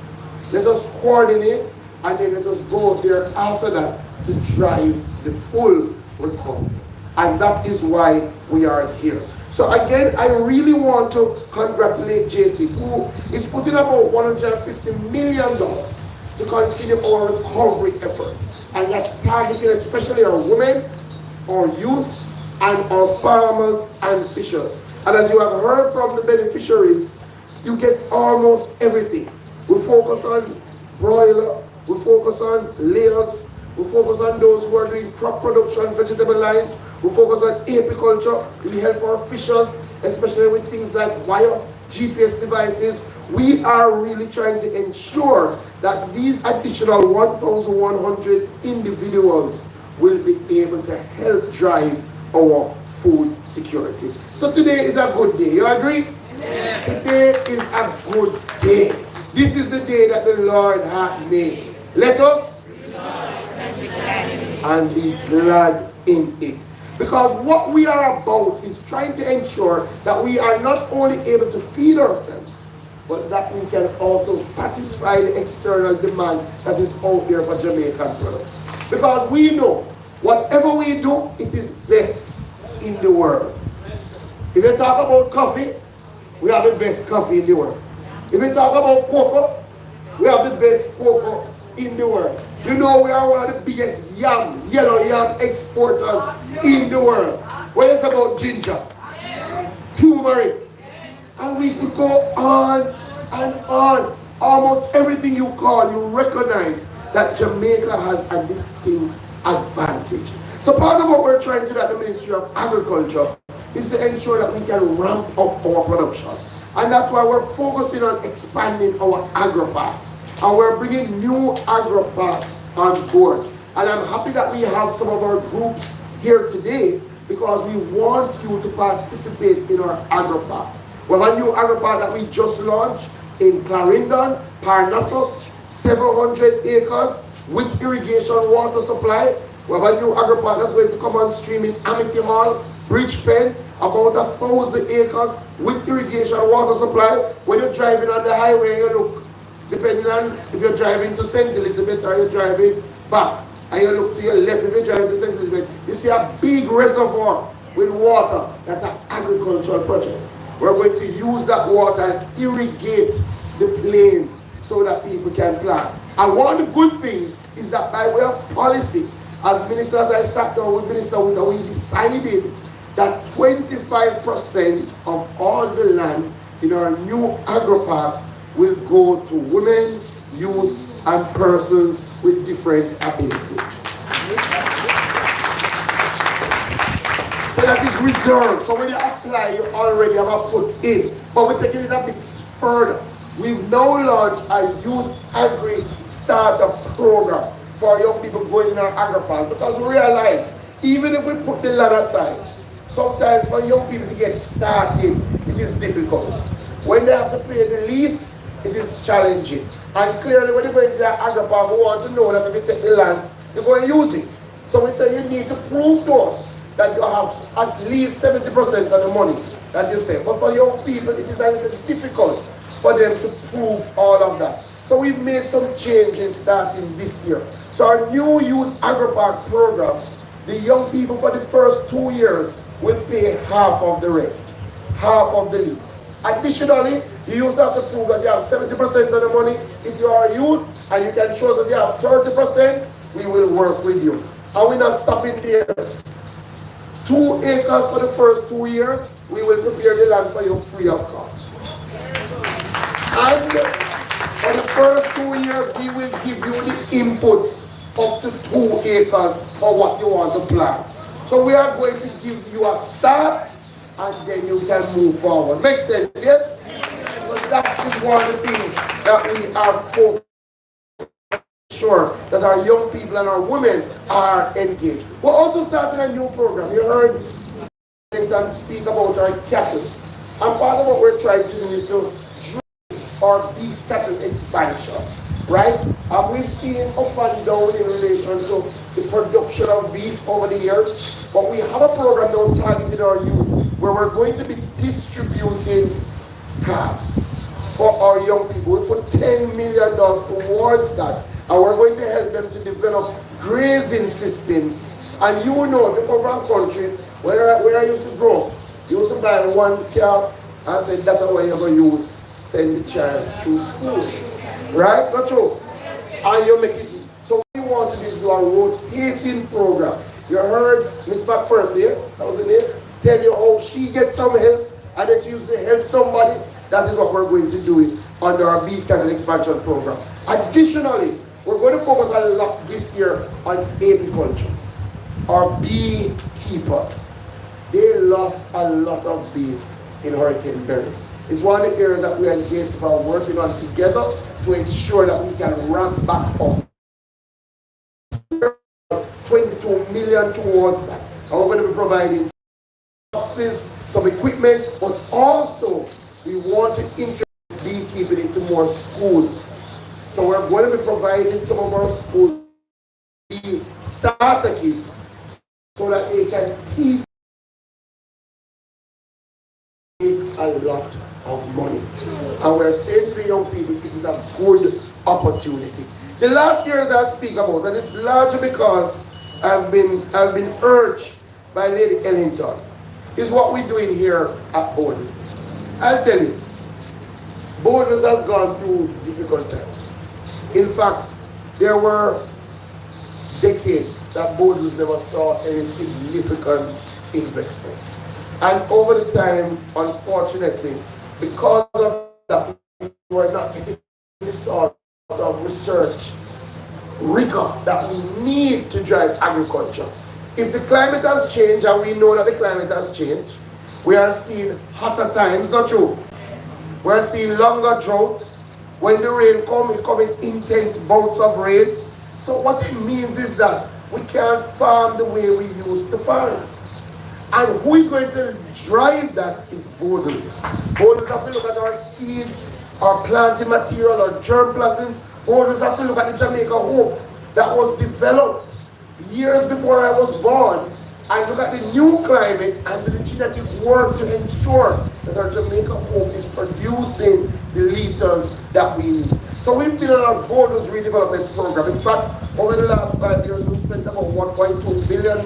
let us coordinate, and then let us go out there after that to drive the full recovery. And that is why we are here. So again, I really want to congratulate JC, who is putting about $150 million to continue our recovery effort. And that's targeting especially our women, our youth, and our farmers and fishers. And as you have heard from the beneficiaries, you get almost everything. We focus on broiler, we focus on layers, we focus on those who are doing crop production, vegetable lines. We focus on apiculture. We help our fishers, especially with things like wire, GPS devices. We are really trying to ensure that these additional 1,100 individuals will be able to help drive our food security. So today is a good day. You agree? Yes. Today is a good day. This is the day that the Lord hath made. Let us and be glad in it. Because what we are about is trying to ensure that we are not only able to feed ourselves, but that we can also satisfy the external demand that is out there for Jamaican products. Because we know, whatever we do, it is best in the world. If you talk about coffee, we have the best coffee in the world. If you talk about cocoa, we have the best cocoa in the world. You know we are one of the biggest yellow yam exporters in the world. What is about ginger? Turmeric. And we could go on and on. Almost everything you call, you recognize that Jamaica has a distinct advantage. So part of what we're trying to do at the Ministry of Agriculture is to ensure that we can ramp up our production. And that's why we're focusing on expanding our agri-parks. And we're bringing new agri-parks on board. And I'm happy that we have some of our groups here today because we want you to participate in our agri-parks. We have a new agri-park that we just launched in Clarendon, Parnassus, 700 acres with irrigation water supply. We have a new agri-park that's going to come on stream in Amity Hall, Bridgepen, about 1,000 acres with irrigation water supply. When you're driving on the highway, you look, depending on if you're driving to St. Elizabeth or you're driving back, and you look to your left if you're driving to St. Elizabeth, you see a big reservoir with water. That's an agricultural project. We're going to use that water and irrigate the plains so that people can plant. And one of the good things is that by way of policy, as ministers, I sat down with Minister Winter, we decided that 25% of all the land in our new agri-parks will go to women, youth, and persons with different abilities. So that is reserved. So when you apply, you already have a foot in. But we're taking it a bit further. We've now launched a youth agri startup program for young people going in our agri-parks, because we realize even if we put the land aside, sometimes for young people to get started, it is difficult. When they have to pay the lease, it is challenging. And clearly when you go into an agri-park, we want to know that if you take the land, you're going to use it. So we say you need to prove to us that you have at least 70% of the money that you say. But for young people, it is a little difficult for them to prove all of that. So we've made some changes starting this year. So our new youth agri-park program, the young people for the first 2 years will pay half of the rent, half of the lease. Additionally, you also have to prove that you have 70% of the money. If you are a youth and you can show that you have 30%, we will work with you. And we're not stopping there. 2 acres for the first 2 years, we will prepare the land for you free of cost. And for the first 2 years, we will give you the inputs up to 2 acres for what you want to plant. So we are going to give you a start, and then you can move forward. Makes sense, yes? So that is one of the things that we are focused on, sure that our young people and our women are engaged. We're also starting a new program. You heard Clinton speak about our cattle. And part of what we're trying to do is to drive our beef cattle expansion, right? We've seen up and down in relation to the production of beef over the years, but we have a program now targeting our youth where we're going to be distributing calves for our young people. We put $10 million towards that, and we're going to help them to develop grazing systems. And you know, if you come from a country where I used to grow, you used to buy one calf and say that's what you're going to use, send the child through school. Right? Not true? And you make it. So what we want to do is do a rotating program. You heard Miss McPherson, yes? That was the name? Tell you how she gets some help and then she used to help somebody. That is what we're going to do under our beef cattle expansion program. Additionally, we're going to focus a lot this year on apiculture. Our beekeepers. They lost a lot of bees in Hurricane Beryl. It's one of the areas that we and JSF are working on together to ensure that we can ramp back up. 22 million towards that. And we're going to be providing boxes, some equipment, but also we want to introduce beekeeping into more schools. So we're going to be providing some of our schools bee starter kits so that they can teach a lot of money. And we're saying to the young people, it is a good opportunity. The last years I speak about, and it's largely because I've been urged by Lady Ellington, is what we're doing here at Borders. I'll tell you, Borders has gone through difficult times. In fact, there were decades that Borders never saw any significant investment. And over the time, unfortunately, because of that, we were not getting the sort of research rigor that we need to drive agriculture. If the climate has changed, and we know that the climate has changed, we are seeing hotter times, not true? We are seeing longer droughts. When the rain comes, it comes in intense bouts of rain. So what it means is that we can't farm the way we used to farm. And who is going to drive that is Borders. Borders have to look at our seeds, our planting material, our germ plantings. Borders have to look at the Jamaica Hope that was developed years before I was born, and look at the new climate and the genetic work to ensure that our Jamaica Hope is producing the liters that we need. So we've been on our Borders redevelopment program. In fact, over the last 5 years, we've spent about $1.2 billion.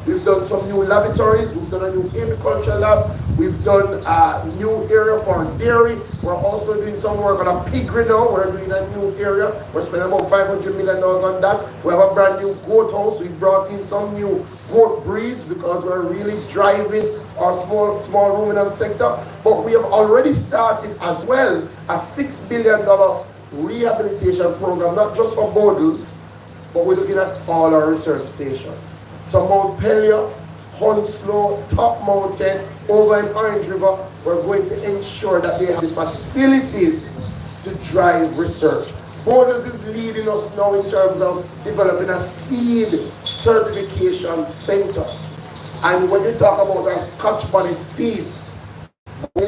We've done some new laboratories, we've done a new apiculture lab, we've done a new area for dairy. We're also doing some work on a piggery now. We're doing a new area. We're spending about $500 million on that. We have a brand new goat house. We brought in some new goat breeds because we're really driving our small ruminant sector. But we have already started as well a $6 billion rehabilitation program, not just for Borders, but we're looking at all our research stations. So Mount Pelia, Hounslow, Top Mountain, over in Orange River, we're going to ensure that they have the facilities to drive research. Borders is leading us now in terms of developing a seed certification center. And when we talk about our Scotch bonnet seeds, they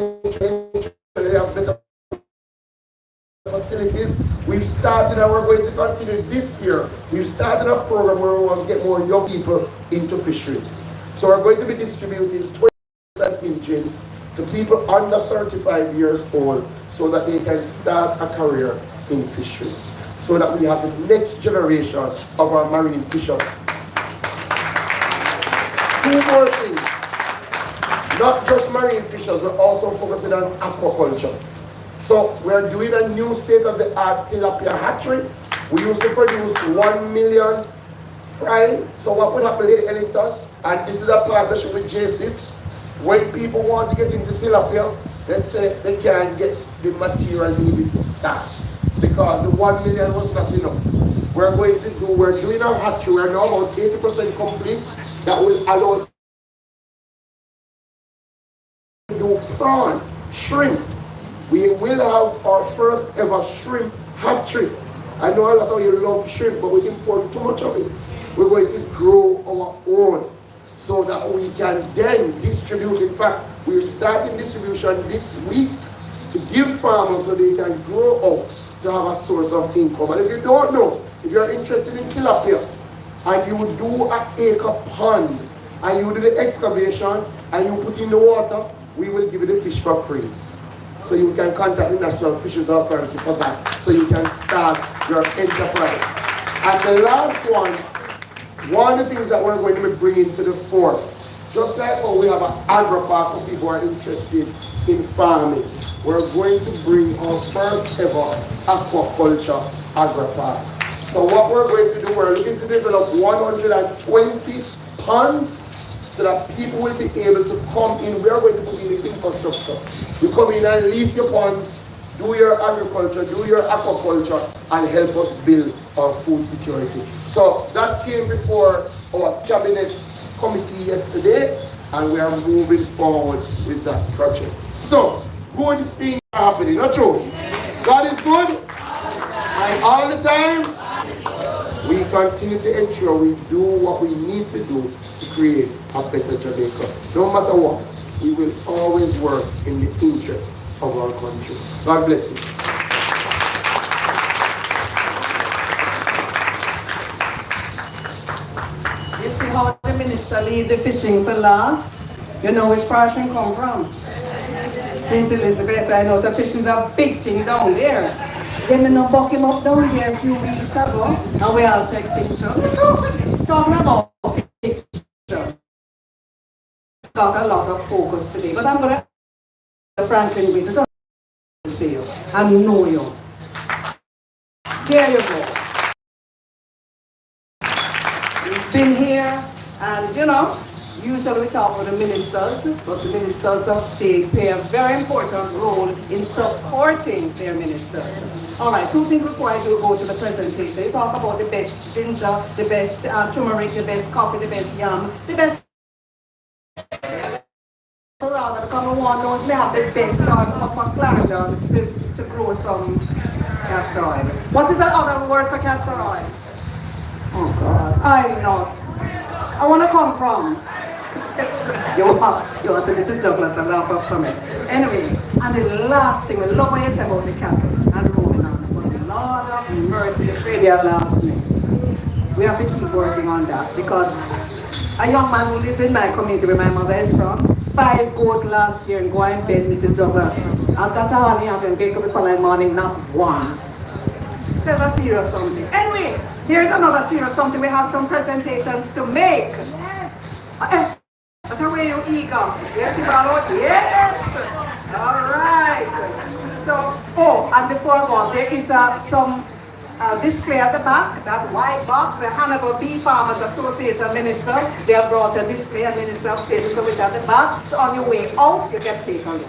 have better facilities. We've started and we're going to continue this year. We've started a program where we want to get more young people into fisheries. So we're going to be distributing 20% engines to people under 35 years old so that they can start a career in fisheries, so that we have the next generation of our marine fishers. Two more things. Not just marine fishers, we're also focusing on aquaculture. So we're doing a new state-of-the-art tilapia hatchery. We used to produce 1 million fry. So what would happen, Lady Ellington, and this is a partnership with JSIF, when people want to get into tilapia, they say they can't get the material needed to start because the 1 million was not enough. We're doing our hatchery. We're now about 80% complete. That will allow us to do prawn, shrimp. We will have our first ever shrimp hatchery. I know a lot of you love shrimp, but we import too much of it. We're going to grow our own so that we can then distribute. In fact, we're starting distribution this week to give farmers so they can grow out to have a source of income. And if you don't know, if you're interested in tilapia and you do an acre pond and you do the excavation and you put in the water, we will give you the fish for free. So you can contact the National Fisheries Authority for that, so you can start your enterprise. And the last one of the things that we're going to be bringing to the fore, just like how we have an agro park for people who are interested in farming, we're going to bring our first ever aquaculture agro park. So what we're going to do, we're looking to develop 120 ponds so that people will be able to come in. We are going to put in the infrastructure. You come in and lease your ponds, do your agriculture, do your aquaculture, and help us build our food security. So that came before our cabinet committee yesterday, and we are moving forward with that project. So, good things are happening, not true? God is good, and all the time, we continue to ensure we do what we need to do to create a better Jamaica. No matter what, we will always work in the interest of our country. God bless you. You see how the minister leave the fishing for last? You know which portion come from? St. Elizabeth. I know the fishing's a big thing down there. Then we no buck him up down there a few weeks ago, and we all take pictures. Talking about pictures. Got a lot of focus today, but I'm gonna Franklin with it. See you and know you. There you go. We've been here, and you know, usually we talk with the ministers, but the ministers of state play a very important role in supporting their ministers. All right, two things before I go to the presentation. You talk about the best ginger, the best turmeric, the best coffee, the best yam, the best around, because we want those, they have the best soil up on Clarendon to grow some castor oil. What is that other word for castor oil? Oh God, I'm not. I want to come from. you say this is Douglas, I'm laugh off coming. Anyway, and the last thing, we love what you say about the cattle and ruminants, but Lord of mercy, the pray their last name. We have to keep working on that, because a young man who lived in my community where my mother is from, 5 goats last year and go in bed, Mrs. Douglas. And that honey have them wake up the following morning, not one. So that's a serious something. Anyway, here's another serious something. We have some presentations to make. That's the way you eager. Yes, you brought yes. All right. So, and before I go on, there is some display at the back, that white box, the Hanover Bee Farmers Association minister. They have brought a display, and minister of state is at the back. So on your way out, you can take a look.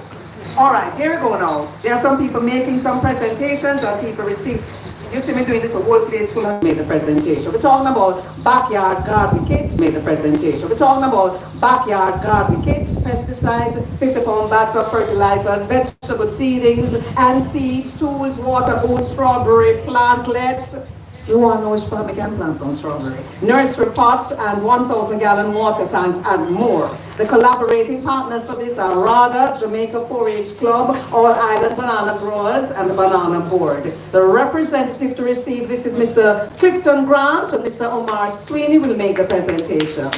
All right, here we go now. There are some people making some presentations, and people receive. You see me doing this, a whole place full of made the presentation. We're talking about backyard garden kits, made the presentation. We're talking about backyard garden kits, pesticides, 50-pound bags of fertilizers, vegetable seedings and seeds, tools, water boots, strawberry plantlets. You want to know which part we can plant some strawberry. Nursery pots and 1,000-gallon water tanks and more. The collaborating partners for this are RADA, Jamaica 4-H Club, All Island Banana Growers, and the Banana Board. The representative to receive this is Mr. Clifton Grant, and Mr. Omar Sweeney will make the presentation.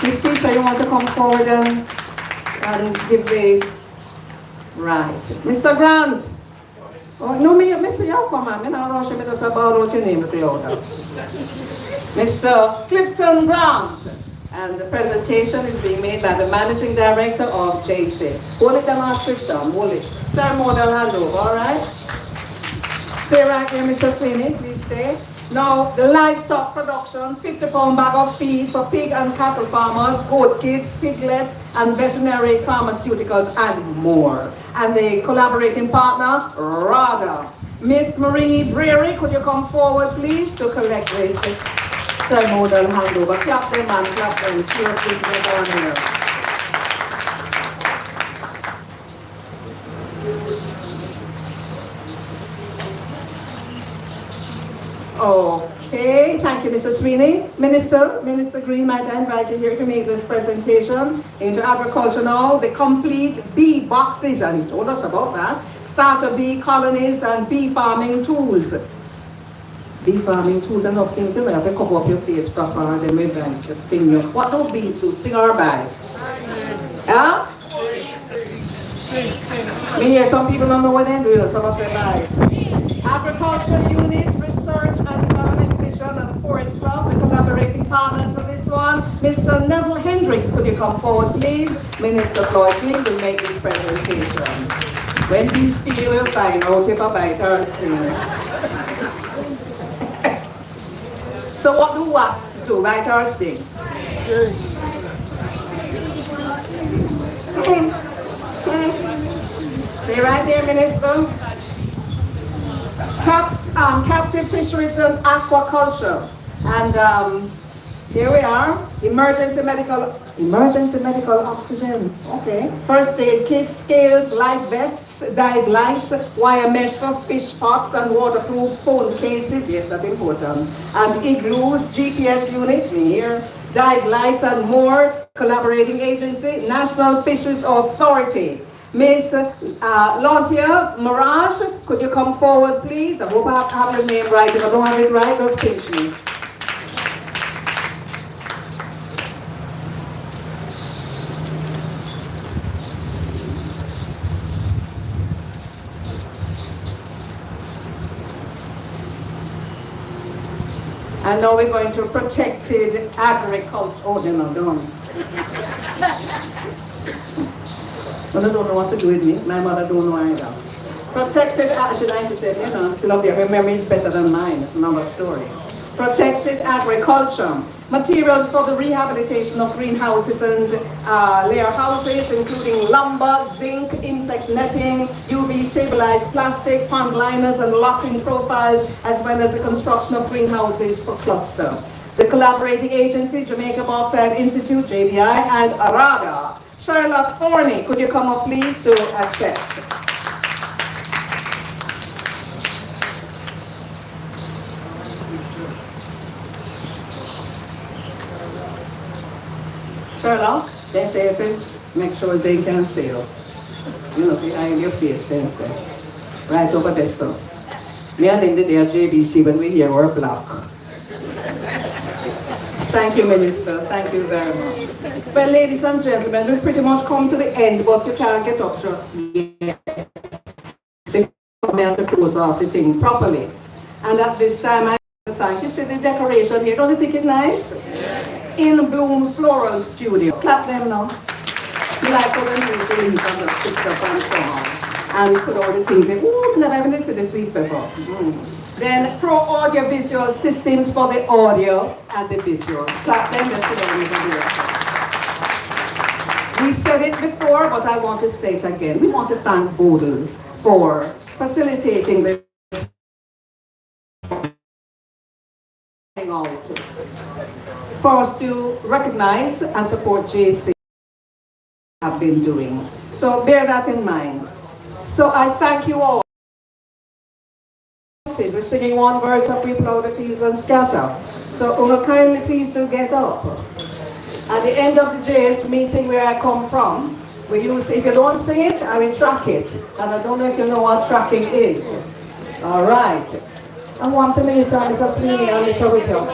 Ms. Tisha, you want to come forward and give the... Right. Mr. Grant. Oh, no, Mr. Yokoman, I'm not rushing me just about what your name is, Mr. Clifton Grant. And the presentation is being made by the Managing Director of JC. Hold it, Damas Clifton, hold it. Ceremonial handover, all right? Stay right here, Mr. Sweeney, please stay. Now, the livestock production, 50-pound bag of feed for pig and cattle farmers, goat kits, piglets, and veterinary pharmaceuticals, and more. And the collaborating partner, RADA. Miss Marie Breary, could you come forward, please, to collect this ceremonial handover? Clap them, man, clap them. Seriously, down here. Okay, thank you, Mr. Sweeney. Minister Green, might I invite you here to make this presentation into agriculture now, the complete bee boxes, and he told us about that, starter bee colonies and bee farming tools. Bee farming tools and enough things, you know, if you cover up your face proper, they may bite you, sting you. What do bees do, sting or bite? Huh? Me hear some people don't know what they do, some say bite. Agriculture unit, research and development division and the 4-H Club, the collaborating partners for this one. Mr. Neville Hendricks, could you come forward, please? Minister Floyd King will make this presentation. When we see you, we'll find out if I bite or sting. So what do wasps do, bite or sting? Stay right there, Minister. Captive fisheries and aquaculture. And here we are. Emergency medical oxygen. Okay. First aid kits, scales, life vests, dive lights, wire mesh for fish pots and waterproof phone cases. Yes, that's important. And igloos, GPS units, me here. Dive lights and more. Collaborating agency, National Fisheries Authority. Miss Lantia Mirage, could you come forward, please? I hope I have your name right. If I don't have it right, just pinch me. And now we're going to protected agriculture. Oh, they're not done. Well, I don't know what to do with me. My mother don't know either. Protected, she 97, you know, still up there. Her memory is better than mine. It's another story. protected agriculture, materials for the rehabilitation of greenhouses and layer houses, including lumber, zinc, insect netting, UV stabilized plastic, pond liners and locking profiles, as well as the construction of greenhouses for cluster. The collaborating agency, Jamaica Bauxite Institute, JBI, and ARADA. Sherlock Thorney, could you come up please to accept? Sherlock, then say if you make sure they can see you. You know, behind your face, then say. Right over there, so. Me and them did their JBC when we hear we're black. Thank you, Minister. Thank you very much. Well, ladies and gentlemen, we've pretty much come to the end, but you can't get up just yet. We have to close off the thing properly. And at this time, I want to thank you. See the decoration here? Don't you think it's nice? Yes. In Bloom Floral Studio. Clap them now. You like how them people leave and just fix up and so on. And put all the things in. Ooh, never even listened to sweet pepper. Then Pro Audio Visual Systems for the audio and the visuals. Clap them, let's sit down over here. We said it before, but I want to say it again. We want to thank Bodles for facilitating this out for us to recognize and support JC have been doing. So bear that in mind. So I thank you all. We're singing one verse of We Plow the Fields and Scatter. So will kindly please to get up. At the end of the JS meeting where I come from, we use, if you don't sing it, I will track it. And I don't know if you know what tracking is. All right. I want to minister Mr. Sweeney and Mr. Whittle.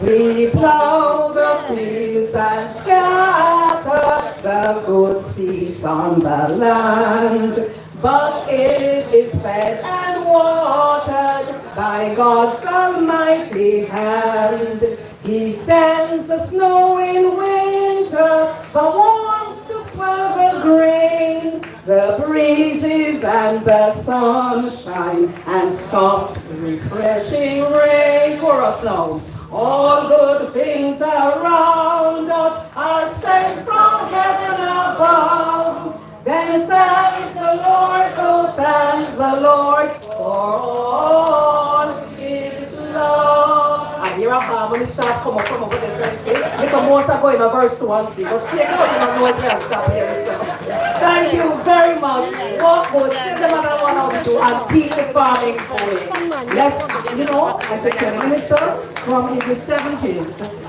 We plow the fields and scatter the good seeds on the land, but it is fed and watered by God's almighty hand. He sends the snow in winter, the warmth to swell the grain, the breezes and the sunshine, and soft, refreshing rain. Chorus now. All good things around us are sent from heaven above. Then thank the Lord, oh thank the Lord for all His love. I hear a bar when it start come up with this and say, because most are going to verse 2 and 3, but see, I don't know if we are stopping here. So. Thank you very much. Walk good, take the man I want to do and keep the farming going. Let, you know, I take care of the minister from in the 70s.